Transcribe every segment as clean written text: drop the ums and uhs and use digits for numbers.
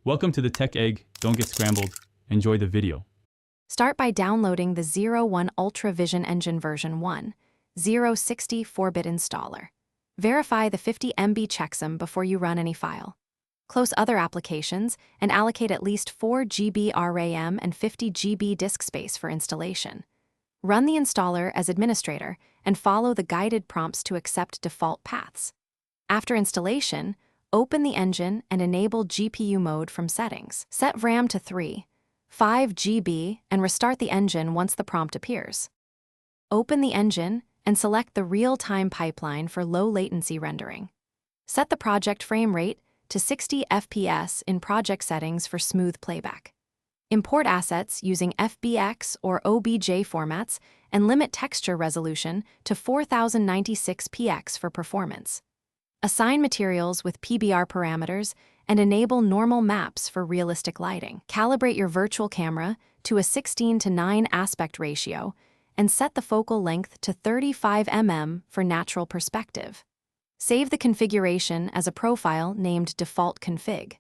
Welcome to the Tech Egg. Don't get scrambled. Enjoy the video. Start by downloading the 01 Ultra Vision Engine version 1, 060 4-bit installer. Verify the 50 MB checksum before you run any file. Close other applications and allocate at least 4 GB RAM and 50 GB disk space for installation. Run the installer as administrator and follow the guided prompts to accept default paths. After installation, open the engine and enable GPU mode from settings. Set RAM to 5 GB and restart the engine once the prompt appears. Open the engine and select the real-time pipeline for low-latency rendering. Set the project frame rate to 60 FPS in project settings for smooth playback. Import assets using FBX or OBJ formats and limit texture resolution to 4096px for performance. Assign materials with PBR parameters and enable normal maps for realistic lighting. Calibrate your virtual camera to a 16:9 aspect ratio and set the focal length to 35 mm for natural perspective. Save the configuration as a profile named Default Config.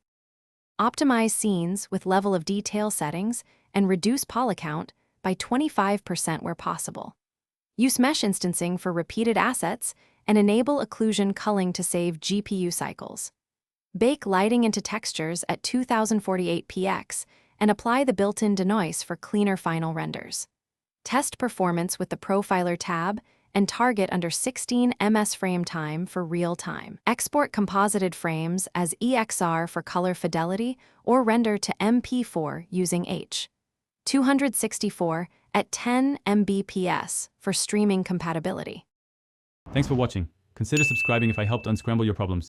Optimize scenes with level of detail settings and reduce poly count by 25% where possible. Use mesh instancing for repeated assets and enable occlusion culling to save GPU cycles. Bake lighting into textures at 2048px and apply the built-in denoise for cleaner final renders. Test performance with the Profiler tab and target under 16 ms frame time for real-time. Export composited frames as EXR for color fidelity or render to MP4 using H.264 at 10 Mbps for streaming compatibility. Thanks for watching. Consider subscribing if I helped unscramble your problems.